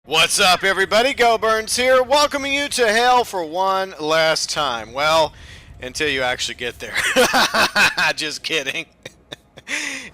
What's up, everybody? GeauxBurns here, welcoming you to hell for one last time. Well, until you actually get there. Just kidding.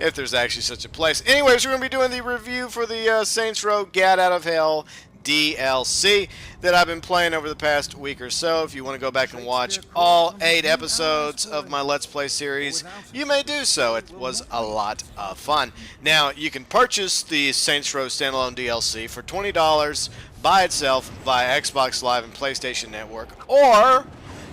If there's actually such a place. Anyways, we're going to be doing the review for the Saints Row Get Out of Hell DLC that I've been playing over the past week or so. If you want to go back and watch all 8 episodes of my Let's Play series, you may do so. It was a lot of fun. Now, you can purchase the Saints Row standalone DLC for $20 by itself via Xbox Live and PlayStation Network, or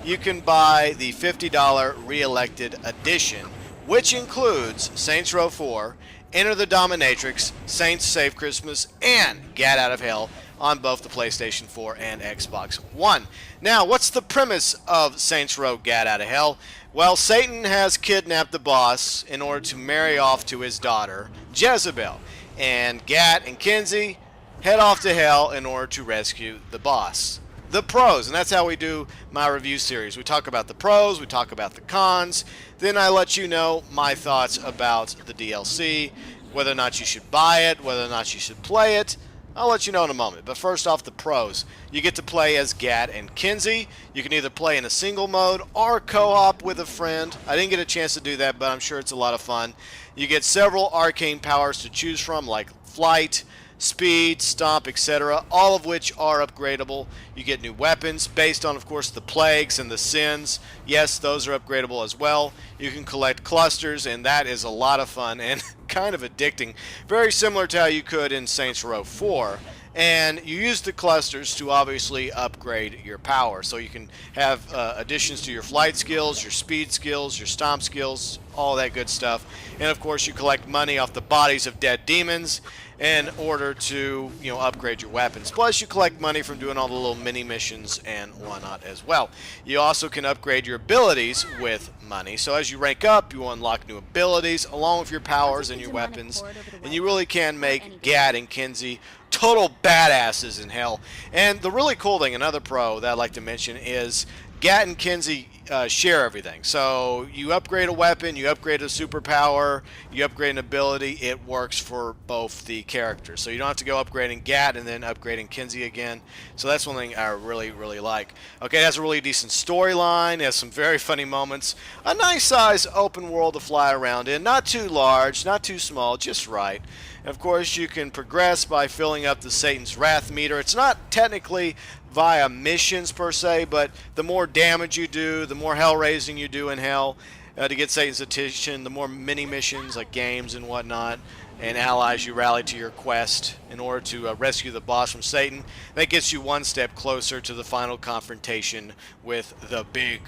you can buy the $50 Re-Elected Edition, which includes Saints Row 4, Enter the Dominatrix, Saints Save Christmas, and Get Out of Hell on both the PlayStation 4 and Xbox One. Now, what's the premise of Saints Row Get Out of Hell? Well, Satan has kidnapped the boss in order to marry off to his daughter, Jezebel, and Gat and Kinsey head off to hell in order to rescue the boss. The pros, and that's how we do my review series. We talk about the pros, we talk about the cons, then I let you know my thoughts about the DLC, whether or not you should buy it, whether or not you should play it. I'll let you know in a moment. But first off, the pros. You get to play as Gat and Kinsey. You can either play in a single mode or co-op with a friend. I didn't get a chance to do that, but I'm sure it's a lot of fun. You get several arcane powers to choose from, like flight, speed, stomp, etc., all of which are upgradable. You get new weapons based on, of course, the plagues and the sins. Yes, those are upgradable as well. You can collect clusters, and that is a lot of fun and kind of addicting. Very similar to how you could in Saints Row 4. And you use the clusters to obviously upgrade your power. So you can have additions to your flight skills, your speed skills, your stomp skills, all that good stuff. And of course you collect money off the bodies of dead demons in order to, upgrade your weapons. Plus you collect money from doing all the little mini missions and whatnot as well. You also can upgrade your abilities with money. So as you rank up, you unlock new abilities along with your powers and your weapons. And you really can make Gat and Kinsey total badasses in hell. And the really cool thing, another pro that I'd like to mention, is Gat and Kinsey share everything. So you upgrade a weapon, you upgrade a superpower, you upgrade an ability, it works for both the characters. So you don't have to go upgrading Gat and then upgrading Kinsey again. So that's one thing I really, really like. Okay, it has a really decent storyline, it has some very funny moments, a nice size open world to fly around in, not too large, not too small, just right. And of course, you can progress by filling up the Satan's Wrath meter. It's not technically via missions per se, but the more damage you do, the more hell raising you do in hell to get Satan's attention, the more mini missions like games and whatnot and allies you rally to your quest in order to rescue the boss from Satan. That gets you one step closer to the final confrontation with the Big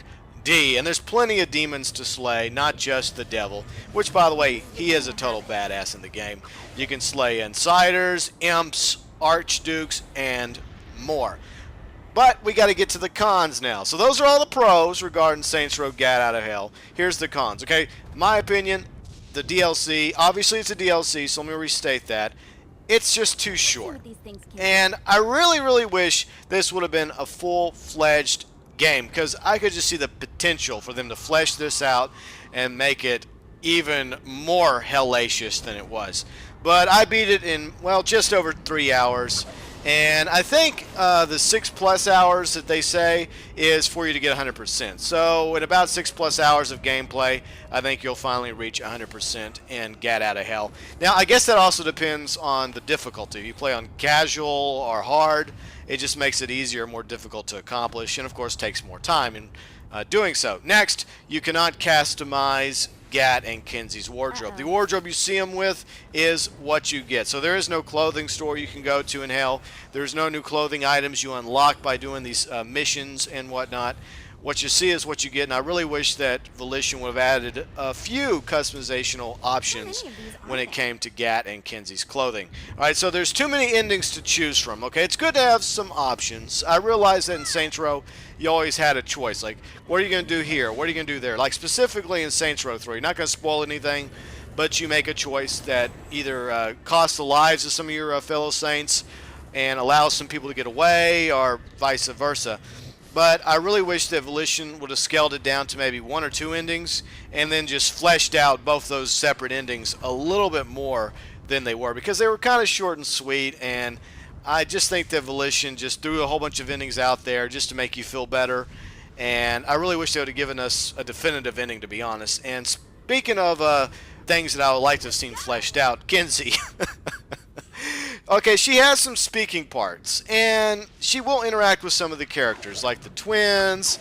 D. And there's plenty of demons to slay, not just the devil, which, by the way, he is a total badass in the game. You can slay insiders, imps, archdukes, and more. But we got to get to the cons now. So those are all the pros regarding Saints Row Get Out of Hell. Here's the cons, okay? My opinion, the DLC, obviously it's a DLC, so let me restate that. It's just too short. And I really, really wish this would have been a full-fledged game, because I could just see the potential for them to flesh this out and make it even more hellacious than it was. But I beat it in, well, just over 3 hours. And I think the 6+ hours that they say is for you to get 100%. So in about 6+ hours of gameplay, I think you'll finally reach 100% and Get Out of Hell. Now, I guess that also depends on the difficulty. If you play on casual or hard, it just makes it easier, more difficult to accomplish, and of course takes more time in doing so. Next, you cannot customize Gat and Kinsey's wardrobe. The wardrobe you see them with is what you get. So there is no clothing store you can go to in hell. There's no new clothing items you unlock by doing these missions and whatnot. What you see is what you get, and I really wish that Volition would have added a few customizational options when it came to Gat and Kinsey's clothing. Alright, so there's too many endings to choose from, okay? It's good to have some options. I realize that in Saints Row, you always had a choice. Like, what are you going to do here? What are you going to do there? Like, specifically in Saints Row 3, you're not going to spoil anything, but you make a choice that either costs the lives of some of your fellow Saints and allows some people to get away, or vice versa. But I really wish that Volition would have scaled it down to maybe 1 or 2 endings and then just fleshed out both those separate endings a little bit more than they were, because they were kind of short and sweet, and I just think that Volition just threw a whole bunch of endings out there just to make you feel better. And I really wish they would have given us a definitive ending, to be honest. And speaking of things that I would like to have seen fleshed out, Kinsey. Okay, she has some speaking parts, and she will interact with some of the characters, like the twins,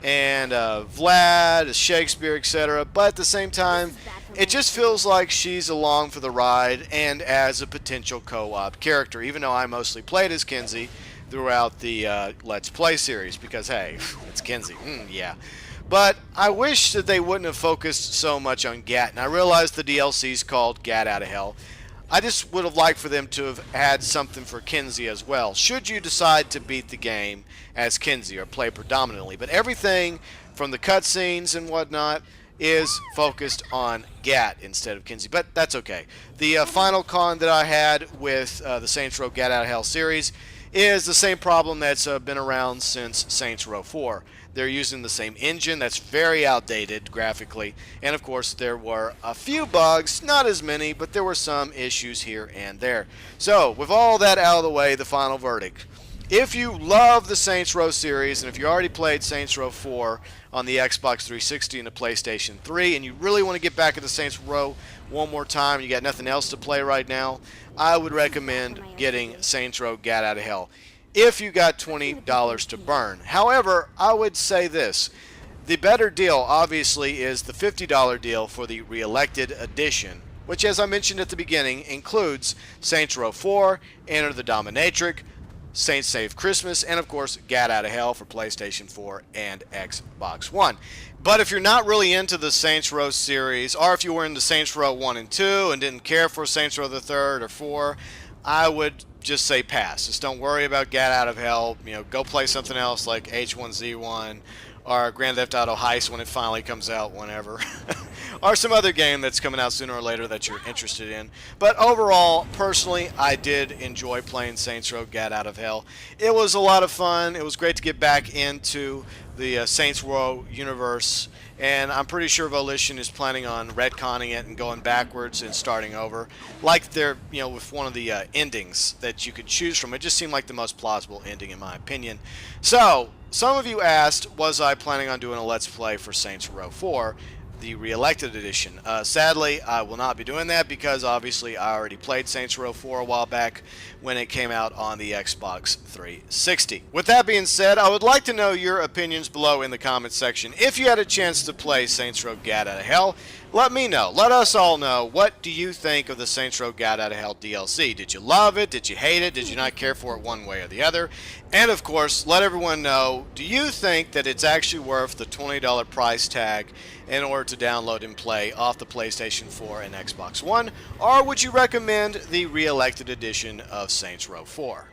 and Vlad, Shakespeare, etc. But at the same time, it just feels like she's along for the ride and as a potential co-op character, even though I mostly played as Kinsey throughout the Let's Play series, because, hey, it's Kinsey. Yeah. But I wish that they wouldn't have focused so much on Gat, and I realize the DLC is called Gat Out of Hell. I just would have liked for them to have had something for Kinsey as well, should you decide to beat the game as Kinsey or play predominantly. But everything from the cutscenes and whatnot is focused on Gat instead of Kinsey. But that's okay. The final con that I had with the Saints Row Gat Out of Hell series is the same problem that's been around since Saints Row 4. They're using the same engine that's very outdated graphically, and of course there were a few bugs, not as many, but there were some issues here and there. So with all that out of the way, the final verdict. If you love the Saints Row series, and if you already played Saints Row 4 on the Xbox 360 and the PlayStation 3, and you really want to get back into Saints Row one more time, you got nothing else to play right now, I would recommend getting Saints Row Gat Out of Hell if you got $20 to burn. However, I would say this. The better deal, obviously, is the $50 deal for the Reelected Edition, which, as I mentioned at the beginning, includes Saints Row 4, Enter the Dominatrix, Saints Save Christmas, and of course Gat Out of Hell for PlayStation 4 and Xbox One. But if you're not really into the Saints Row series, or if you were into Saints Row 1 and 2 and didn't care for Saints Row the 3rd or 4, I would just say pass. Just don't worry about Gat Out of Hell. You know, go play something else like H1Z1 or Grand Theft Auto Heist when it finally comes out, whenever. Or some other game that's coming out sooner or later that you're interested in. But overall, personally, I did enjoy playing Saints Row Gat Out of Hell. It was a lot of fun. It was great to get back into the Saints Row universe. And I'm pretty sure Volition is planning on retconning it and going backwards and starting over. Like they're, you know, with one of the endings that you could choose from. It just seemed like the most plausible ending in my opinion. So, some of you asked, was I planning on doing a Let's Play for Saints Row 4? The Reelected Edition. Sadly, I will not be doing that because obviously I already played Saints Row 4 a while back when it came out on the Xbox 360. With that being said, I would like to know your opinions below in the comments section. If you had a chance to play Saints Row Gat Out of Hell, let me know. Let us all know. What do you think of the Saints Row Gat Out of Hell DLC? Did you love it? Did you hate it? Did you not care for it one way or the other? And of course, let everyone know, do you think that it's actually worth the $20 price tag in order to download and play off the PlayStation 4 and Xbox One? Or would you recommend the Reelected Edition of Saints Row 4?